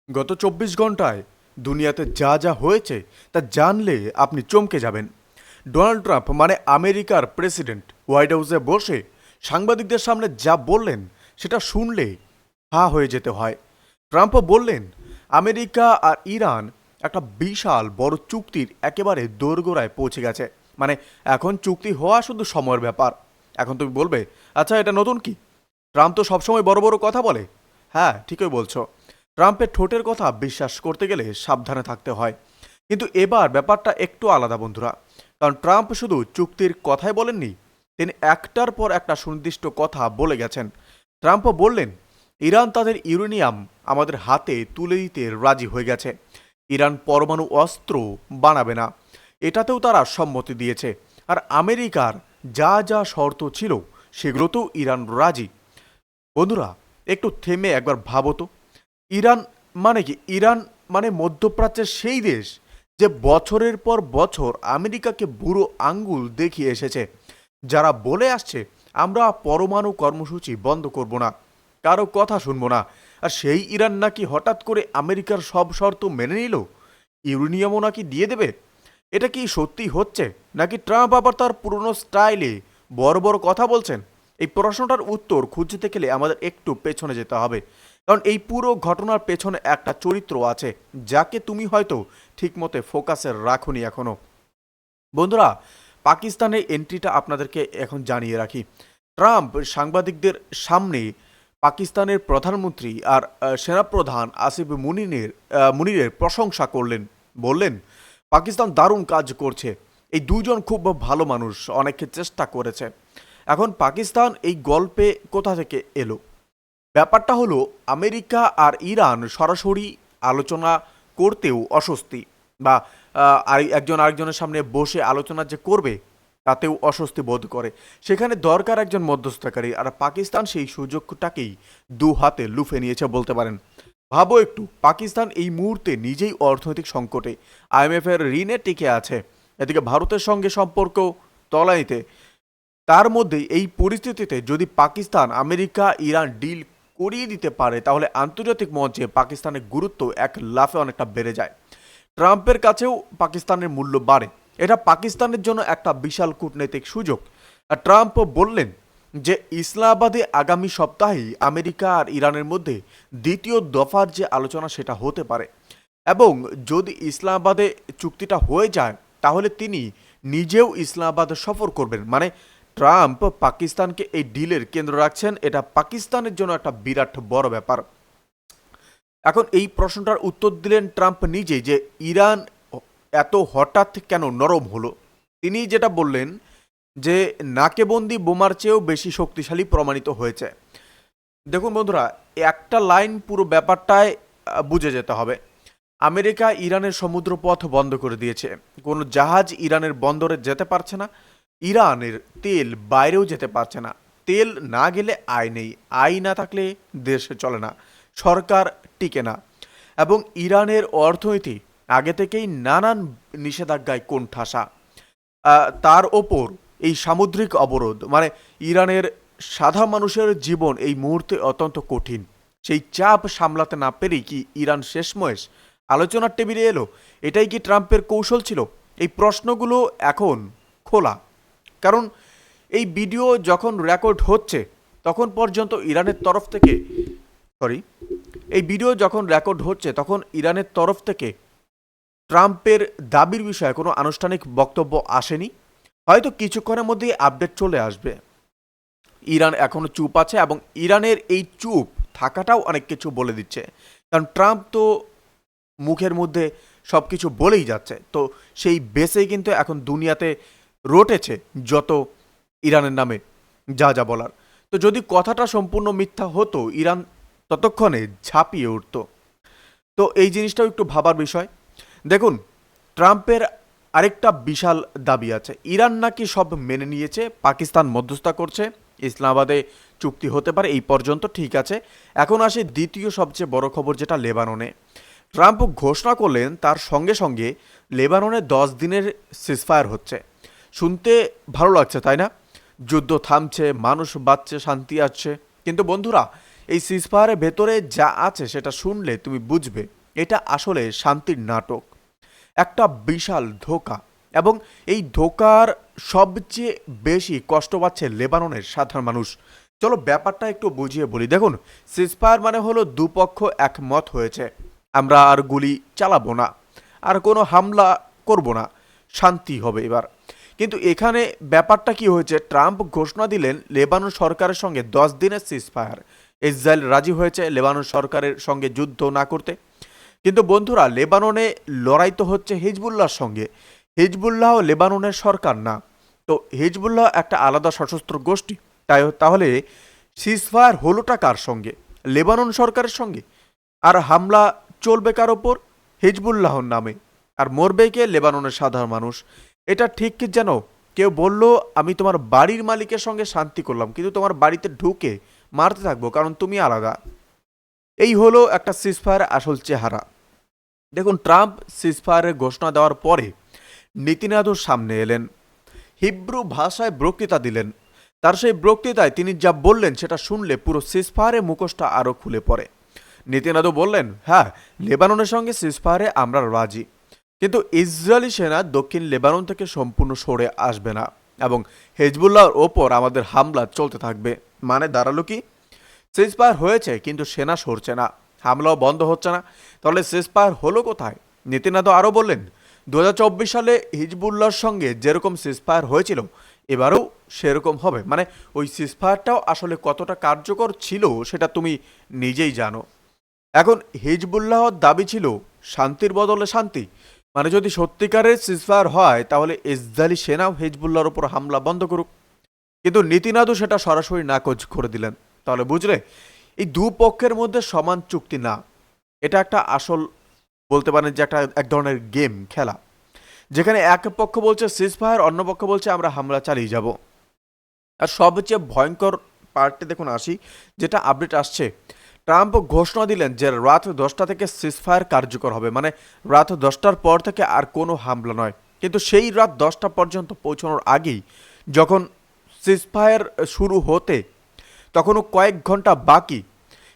গত ২৪ ঘন্টায় দুনিয়াতে যা যা হয়েছে তা জানলে আপনি চমকে যাবেন। ডোনাল্ড ট্রাম্প মানে আমেরিকার প্রেসিডেন্ট হোয়াইট হাউসে বসে সাংবাদিকদের সামনে যা বললেন সেটা শুনলে হা হয়ে যেতে হয়। ট্রাম্প বললেন আমেরিকা আর ইরান একটা বিশাল বড় চুক্তির একেবারে দোরগোড়ায় পৌঁছে গেছে। মানে এখন চুক্তি হওয়া শুধু সময়ের ব্যাপার। এখন তুমি বলবে, আচ্ছা এটা নতুন কি? ট্রাম্প তো সবসময় বড় বড় কথা বলে। হ্যাঁ, ঠিকই বলছো। ট্রাম্পের ঠোঁটের কথা বিশ্বাস করতে গেলে সাবধানে থাকতে হয়। কিন্তু এবার ব্যাপারটা একটু আলাদা বন্ধুরা। কারণ ট্রাম্প শুধু চুক্তির কথাই বলেননি, তিনি একটার পর একটা সুনির্দিষ্ট কথা বলে গেছেন। ট্রাম্প বললেন ইরান তাদের ইউরেনিয়াম আমাদের হাতে তুলে দিতে রাজি হয়ে গেছে। ইরান পরমাণু অস্ত্র বানাবে না, এটাতেও তারা সম্মতি দিয়েছে। আর আমেরিকার যা যা শর্ত ছিল সেগুলোতেও ইরান রাজি। বন্ধুরা, একটু থেমে একবার ভাবো তো, ইরান মানে কি? ইরান মানে মধ্যপ্রাচ্যের সেই দেশ যে বছরের পর বছর আমেরিকাকে বুড়ো আঙ্গুল দেখিয়ে এসেছে, যারা বলে আসছে আমরা পরমাণু কর্মসূচি বন্ধ করব না, কারো কথা শুনবো না। আর সেই ইরান নাকি হঠাৎ করে আমেরিকার সব শর্ত মেনে নিল, ইউরেনিয়ামও নাকি দিয়ে দেবে। এটা কি সত্যি হচ্ছে, নাকি ট্রাম্প আবার তার পুরনো স্টাইলে বড় বড় কথা বলছেন? এই প্রশ্নটার উত্তর খুঁজতে গেলে আমাদের একটু পেছনে যেতে হবে। কারণ এই পুরো ঘটনার পেছনে একটা চরিত্র আছে যাকে তুমি হয়তো ঠিকমতো ফোকাসে রাখোনি এখনো। বন্ধুরা, পাকিস্তানের এন্ট্রিটা আপনাদেরকে এখন জানিয়ে রাখি। ট্রাম্প সাংবাদিকদের সামনে পাকিস্তানের প্রধানমন্ত্রী আর সেনাপ্রধান আসিফ মুনিরের প্রশংসা করলেন। বললেন পাকিস্তান দারুণ কাজ করছে, এই দুজন খুব ভালো মানুষ, অনেকে চেষ্টা করেছে। এখন পাকিস্তান এই গল্পে কোথা থেকে এলো? ব্যাপারটা হলো আমেরিকা আর ইরান সরাসরি আলোচনা করতেও অস্বস্তি, বা আর একজন আরেকজনের সামনে বসে আলোচনা যে করবে তাতেও অস্বস্তি বোধ করে। সেখানে দরকার একজন মধ্যস্থতাকারী, আর পাকিস্তান সেই সুযোগটাকেই দু হাতে লুফে নিয়েছে বলতে পারেন। ভাবো একটু, পাকিস্তান এই মুহূর্তে নিজেই অর্থনৈতিক সংকটে, আইএমএফ এর ঋণে টিকে আছে, এদিকে ভারতের সঙ্গে সম্পর্ক তলানিতে। তার মধ্যেই এই পরিস্থিতিতে যদি পাকিস্তান আমেরিকা ইরান ডিল করিয়ে দিতে পারে, তাহলে আন্তর্জাতিক মঞ্চে পাকিস্তানের গুরুত্ব এক লাফে অনেকটা বেড়ে যায়। ট্রাম্পের কাছেও পাকিস্তানের মূল্য বাড়ে। এটা পাকিস্তানের জন্য একটা বিশাল কূটনৈতিক সুযোগ। আর ট্রাম্প বললেন যে ইসলামাবাদে আগামী সপ্তাহেই আমেরিকা আর ইরানের মধ্যে দ্বিতীয় দফার যে আলোচনা সেটা হতে পারে, এবং যদি ইসলামাবাদে চুক্তিটা হয়ে যায় তাহলে তিনি নিজেও ইসলামাবাদ সফর করবেন। মানে ট্রাম্প পাকিস্তানকে এই ডিলের কেন্দ্র রাখছেন, এটা পাকিস্তানের জন্য একটা বিরাট বড় ব্যাপার। এখন এই প্রশ্নটার উত্তর দিলেন ট্রাম্প নিজে, যে ইরান এত হঠাৎ কেন নরম হলো। তিনি যেটা বললেন যে নাকেবন্দি বোমার চেয়েও বেশি শক্তিশালী প্রমাণিত হয়েছে। দেখুন বন্ধুরা, একটা লাইন পুরো ব্যাপারটায় বুঝে যেতে হবে। আমেরিকা ইরানের সমুদ্রপথ বন্ধ করে দিয়েছে, কোনো জাহাজ ইরানের বন্দরে যেতে পারছে না, ইরানের তেল বাইরেও যেতে পারছে না। তেল না গেলে আয় নেই, আয় না থাকলে দেশে চলে না, সরকার টিকে না। এবং ইরানের অর্থনীতি আগে থেকেই নানান নিষেধাজ্ঞায় কোণঠাসা। তার ওপর এই সামুদ্রিক অবরোধ, মানে ইরানের সাধারণ মানুষের জীবন এই মুহূর্তে অত্যন্ত কঠিন। সেই চাপ সামলাতে না পেরেই কি ইরান শেষমেশ আলোচনার টেবিলে এলো? এটাই কি ট্রাম্পের কৌশল ছিল? এই প্রশ্নগুলো এখন খোলা। কারণ এই ভিডিও যখন রেকর্ড হচ্ছে তখন পর্যন্ত ইরানের তরফ থেকে সরি এই ভিডিও যখন রেকর্ড হচ্ছে তখন ইরানের তরফ থেকে ট্রাম্পের দাবির বিষয়ে কোনো আনুষ্ঠানিক বক্তব্য আসেনি। হয়তো কিছুক্ষণের মধ্যেই আপডেট চলে আসবে। ইরান এখনো চুপ আছে, এবং ইরানের এই চুপ থাকাটাও অনেক কিছু বলে দিচ্ছে। কারণ ট্রাম্প তো মুখের মধ্যে সব কিছু বলেই যাচ্ছে, তো সেই বেসেই কিন্তু এখন দুনিয়াতে রটেছে যত ইরানের নামে যা যা বলার। তো যদি কথাটা সম্পূর্ণ মিথ্যা হতো, ইরান ততক্ষণে ঝাঁপিয়ে উঠত। তো এই জিনিসটাও একটু ভাবার বিষয়। দেখুন, ট্রাম্পের আরেকটা বিশাল দাবি আছে। ইরান নাকি সব মেনে নিয়েছে, পাকিস্তান মধ্যস্থতা করছে, ইসলামাবাদে চুক্তি হতে পারে, এই পর্যন্ত ঠিক আছে। এখন আসে দ্বিতীয় সবচেয়ে বড় খবর, যেটা লেবাননে। ট্রাম্প ঘোষণা করলেন তার সঙ্গে সঙ্গে লেবাননে 10 দিনের সিজফায়ার হচ্ছে। শুনতে ভালো লাগছে তাই না? যুদ্ধ থামছে, মানুষ বাঁচছে, শান্তি আসছে। কিন্তু বন্ধুরা, এই সিজফায়ারের ভেতরে যা আছে সেটা শুনলে তুমি বুঝবে এটা আসলে শান্তির নাটক, একটা বিশাল ধোঁকা। এবং এই ধোঁকার সবচেয়ে বেশি কষ্ট পাচ্ছে লেবাননের সাধারণ মানুষ। চলো ব্যাপারটা একটু বুঝিয়ে বলি। দেখুন, সিজফায়ার মানে হলো দুপক্ষ একমত হয়েছে, আমরা আর গুলি চালাবো না, আর কোনো হামলা করব না, শান্তি হবে এবার। কিন্তু এখানে ব্যাপারটা কি হয়েছে, ট্রাম্প ঘোষণা দিলেন লেবানন সরকারের সঙ্গে 10 দিনের সিজফায়ার। ইসরায়েল রাজি হয়েছে লেবানন সরকারের সঙ্গে যুদ্ধ না করতে। কিন্তু বন্ধুরা, লেবাননে লড়াই তো হচ্ছে হিজবুল্লাহর সঙ্গে। হিজবুল্লাহ লেবাননের সরকার না, তো হিজবুল্লাহ একটা আলাদা সশস্ত্র গোষ্ঠী। তাহলে সিজফায়ার হলোটা কার সঙ্গে? লেবানন সরকারের সঙ্গে। আর হামলা চলবে কার ওপর? হিজবুল্লাহর নামে। আর মরবে কে? লেবাননের সাধারণ মানুষ। এটা ঠিক কি যেন কেউ বলল, আমি তোমার বাড়ির মালিকের সঙ্গে শান্তি করলাম, কিন্তু তোমার বাড়িতে ঢুকে মারতে থাকবো কারণ তুমি আলাদা। এই হলো একটা সিজফায়ার আসল চেহারা। দেখুন, ট্রাম্প সিজফায়ারের ঘোষণা দেওয়ার পরে নেতানিয়াহুর সামনে এলেন, হিব্রু ভাষায় বক্তৃতা দিলেন। তার সেই বক্তৃতায় তিনি যা বললেন সেটা শুনলে পুরো সিজফায়ারের মুখোশটা আরও খুলে পড়ে। নেতানিয়াহু বললেন, হ্যাঁ, লেবাননের সঙ্গে সিজফায়ারে আমরা রাজি, কিন্তু ইসরায়েলি সেনা দক্ষিণ লেবানন থেকে সম্পূর্ণ সরে আসবে না এবং হিজবুল্লাহর ওপর আমাদের হামলা চলতে থাকবে। মানে দাঁড়ালো কি? সিজফায়ার হয়েছে কিন্তু সেনা সরছে না, হামলাও বন্ধ হচ্ছে না। তাহলে সিজফায়ার হলো কোথায়? নেতানিয়াহু আরও বললেন, 2024 সালে হিজবুল্লাহর সঙ্গে যেরকম সিজফায়ার হয়েছিল এবারেও সেরকম হবে। মানে ওই সিজফায়ারটাও আসলে কতটা কার্যকর ছিল সেটা তুমি নিজেই জানো। এখন হিজবুল্লাহর দাবি ছিল শান্তির বদলে শান্তি। মানে যদি সত্যিকারের সিজফায়ার হয় তাহলে ইসরায়েলি সেনাও হিজবুল্লাহর উপর হামলা বন্ধ করুক। কিন্তু নেতানিয়াহু সেটা সরাসরি নাকচ করে দিলেন। তাহলে বুঝলে, এই দুপক্ষের মধ্যে সমান চুক্তি না, এটা একটা আসল বলতে পারেন যে একটা এক ধরনের গেম খেলা, যেখানে এক পক্ষ বলছে সিজফায়ার, অন্য পক্ষ বলছে আমরা হামলা চালিয়ে যাব। আর সবচেয়ে ভয়ঙ্কর পার্টে দেখুন আসি, যেটা আপডেট আসছে। ট্রাম্প ঘোষণা দিলেন যে রাত 10টা থেকে সিজফায়ার কার্যকর হবে, মানে রাত 10টার পর থেকে আর কোনো হামলা নয়। কিন্তু সেই রাত 10টা পর্যন্ত পৌঁছানোর আগেই যখন সিজফায়ার শুরু হতে তখনও কয়েক ঘন্টা বাকি,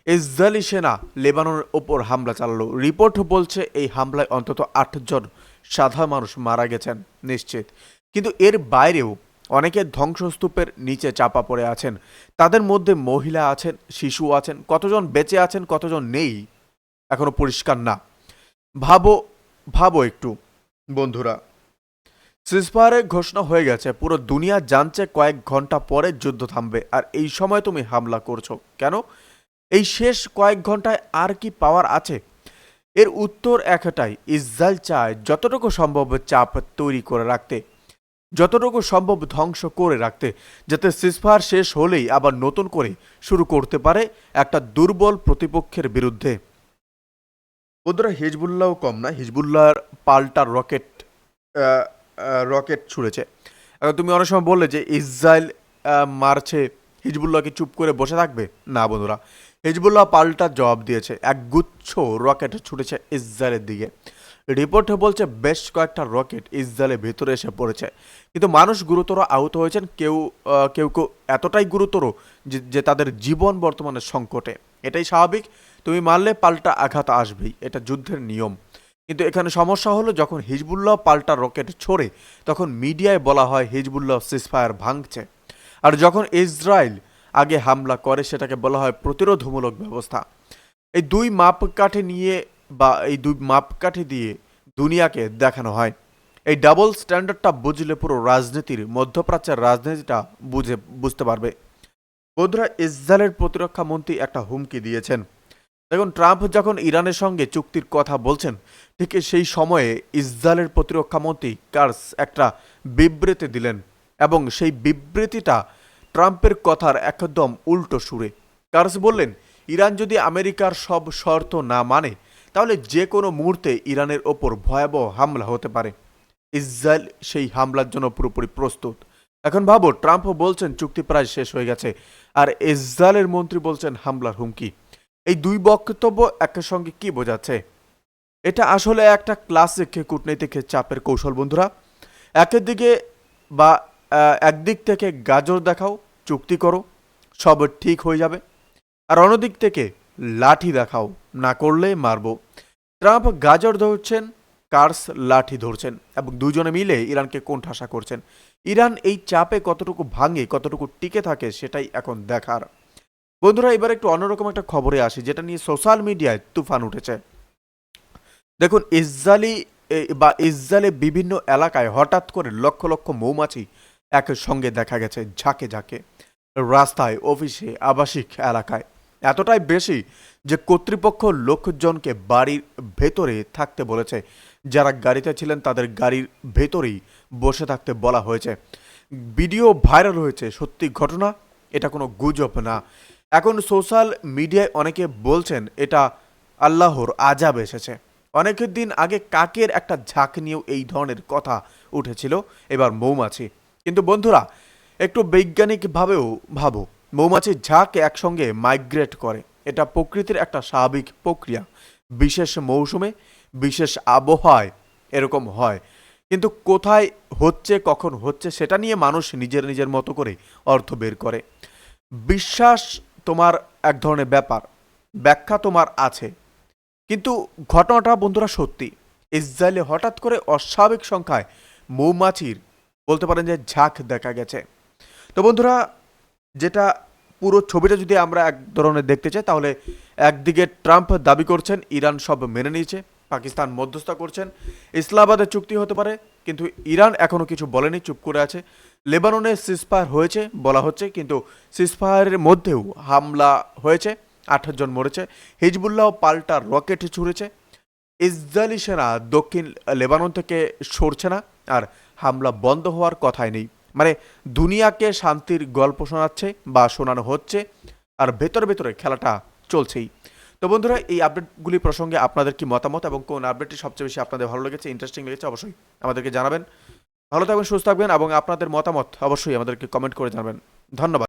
ইসরায়েলি সেনা লেবাননের ওপর হামলা চালালো। রিপোর্ট বলছে এই হামলায় অন্তত 8 জন সাধারণ মানুষ মারা গেছেন নিশ্চিত। কিন্তু এর বাইরেও অনেকে ধ্বংসস্তূপের নিচে চাপা পড়ে আছেন। তাদের মধ্যে মহিলা আছেন, শিশু আছেন। কতজন বেঁচে আছেন, কতজন নেই এখনো পরিষ্কার না। ভাবো ভাবো একটু বন্ধুরা, সিজফায়ারের ঘোষণা হয়ে গেছে, পুরো দুনিয়া জানছে কয়েক ঘন্টা পরে যুদ্ধ থামবে, আর এই সময় তুমি হামলা করছো কেন? এই শেষ কয়েক ঘন্টায় আর কি পাওয়ার আছে? এর উত্তর একটাই, ইসরায়েল চায় যতটুকু সম্ভব চাপ তৈরি করে রাখতে, যতটুকু সম্ভব ধ্বংস করে রাখতে, যাতে সিজফায়ার শেষ হলেই আবার নতুন করে শুরু করতে পারে একটা দুর্বল প্রতিপক্ষের বিরুদ্ধে। বন্ধুরা, হিজবুল্লাহ কম না, হিজবুল্লাহর পাল্টা রকেট ছুঁড়েছে। এখন তুমি অনেক সময় বললে যে ইসরায়েল মারছে, হিজবুল্লাহকে চুপ করে বসে থাকবে? না বন্ধুরা, হিজবুল্লাহ পাল্টা জবাব দিয়েছে, একগুচ্ছ রকেট ছুটেছে ইসরায়েলের দিকে। রিপোর্টে বলছে বেশ কয়েকটা রকেট ইসরায়েলের ভেতরে এসে পড়েছে, কিন্তু মানুষ গুরুতর আহত হয়েছেন। কেউ কেউ এতটাই গুরুতর যে তাদের জীবন বর্তমানে সংকটে। এটাই স্বাভাবিক, তুমি মারলে পাল্টা আঘাত আসবেই, এটা যুদ্ধের নিয়ম। কিন্তু এখানে সমস্যা হলো, যখন হিজবুল্লাহ পাল্টা রকেট ছোড়ে তখন মিডিয়ায় বলা হয় হিজবুল্লাহ সিজফায়ার ভাঙছে, আর যখন ইসরায়েল আগে হামলা করে সেটাকে বলা হয় প্রতিরোধমূলক ব্যবস্থা। এই দুই মাপকাঠি নিয়ে বা এই দুই মাপকাঠি দিয়ে দুনিয়াকে দেখানো হয়। এই ডাবল স্ট্যান্ডার্ডটা বুঝলে পুরো রাজনীতির, মধ্যপ্রাচ্যের রাজনীতিটা বুঝতে পারবে। বন্ধুরা, ইসরায়েলের প্রতিরক্ষা মন্ত্রী একটা হুমকি দিয়েছেন। দেখুন, ট্রাম্প যখন ইরানের সঙ্গে চুক্তির কথা বলছেন, ঠিক সেই সময়ে ইসরায়েলের প্রতিরক্ষা মন্ত্রী কার্স একটা বিবৃতি দিলেন, এবং সেই বিবৃতিটা ট্রাম্পের কথার একদম উল্টো সুরে। কার্স বললেন, ইরান যদি আমেরিকার সব শর্ত না মানে তাহলে যে কোনো মুহূর্তে ইরানের ওপর ভয়াবহ হামলা হতে পারে। ইসরায়েল সেই হামলার জন্য পুরোপুরি প্রস্তুত। এখন ভাবো, ট্রাম্প বলছেন চুক্তি প্রায় শেষ হয়ে গেছে, আর ইসরায়েলের মন্ত্রী বলছেন হামলার হুমকি। এই দুই বক্তব্য একের সঙ্গে কি বোঝাচ্ছে? এটা আসলে একটা ক্লাসিক কূটনৈতিক চাপের কৌশল বন্ধুরা। একের দিকে বা একদিক থেকে গাজর দেখাও, চুক্তি করো, সব ঠিক হয়ে যাবে। আর অন্যদিক থেকে লাঠি দেখাও, না করলে মারবো। ট্রাম্প গাজর ধরছেন, কার্স লাঠি ধরছেন এবং দুজনে মিলে ইরানকে কোণঠাসা করছেন। ইরান এই চাপে কতটুকু ভাঙে, কতটুকু টিকে থাকে সেটাই এখন দেখার। বন্ধুরা, এবার একটু অন্যরকম একটা খবরে আসি, যেটা নিয়ে সোশ্যাল মিডিয়ায় তুফান উঠেছে। দেখুন, ইসরায়েলে বিভিন্ন এলাকায় হঠাৎ করে লক্ষ লক্ষ মৌমাছি একসঙ্গে দেখা গেছে, ঝাঁকে ঝাঁকে, রাস্তায়, অফিসে, আবাসিক এলাকায়। এতটাই বেশি যে কর্তৃপক্ষ লোকজনকে বাড়ির ভেতরে থাকতে বলেছে। যারা গাড়িতে ছিলেন তাদের গাড়ির ভেতরেই বসে থাকতে বলা হয়েছে। ভিডিও ভাইরাল হয়েছে, সত্যি ঘটনা, এটা কোনো গুজব না। এখন সোশ্যাল মিডিয়ায় অনেকে বলছেন এটা আল্লাহর আযাব এসেছে। অনেকের দিন আগে কাকের একটা ঝাঁক নিয়েও এই ধরনের কথা উঠেছিল, এবার মৌমাছি। কিন্তু বন্ধুরা, একটু বৈজ্ঞানিকভাবেও ভাবো, মৌমাছির ঝাঁক একসঙ্গে মাইগ্রেট করে, এটা প্রকৃতির একটা স্বাভাবিক প্রক্রিয়া। বিশেষ মৌসুমে, বিশেষ আবহাওয়ায় এরকম হয়। কিন্তু কোথায় হচ্ছে, কখন হচ্ছে, সেটা নিয়ে মানুষ নিজের নিজের মতো করে অর্থ বের করে। বিশ্বাস তোমার এক ধরনের ব্যাপার, ব্যাখ্যা তোমার আছে। কিন্তু ঘটনাটা বন্ধুরা সত্যি। ইসরায়েলে হঠাৎ করে অস্বাভাবিক সংখ্যায় মৌমাছির বলতে পারেন যে ঝাঁক দেখা গেছে। তো বন্ধুরা, যেটা পুরো ছবিটা যদি আমরা এক ধরনের দেখতে চাই, তাহলে একদিকে ট্রাম্প দাবি করছেন ইরান সব মেনে নিয়েছে, পাকিস্তান মধ্যস্থতা করছেন, ইসলামাবাদে চুক্তি হতে পারে, কিন্তু ইরান এখনো কিছু বলেনি, চুপ করে আছে। লেবাননে সিজফায়ার হয়েছে বলা হচ্ছে, কিন্তু সিজফায়ারের মধ্যেও হামলা হয়েছে, 8 জন মরেছে। হিজবুল্লাহ পাল্টা রকেট ছুঁড়েছে। ইসরায়েলি সেনা দক্ষিণ লেবানন থেকে সরছে না, আর হামলা বন্ধ হওয়ার কথাই নেই। মানে দুনিয়াকে শান্তির গল্প শোনাচ্ছে বা শোনানো হচ্ছে, আর ভেতরে ভেতরে খেলাটা চলছেই। তো বন্ধুরা, এই আপডেটগুলি প্রসঙ্গে আপনাদের কি মতামত এবং কোন আপডেটটি সবচেয়ে বেশি আপনাদের ভালো লেগেছে, ইন্টারেস্টিং লেগেছে, অবশ্যই আমাদেরকে জানাবেন। ভালো থাকবেন, সুস্থ থাকবেন এবং আপনাদের মতামত অবশ্যই আমাদেরকে কমেন্ট করে জানাবেন। ধন্যবাদ।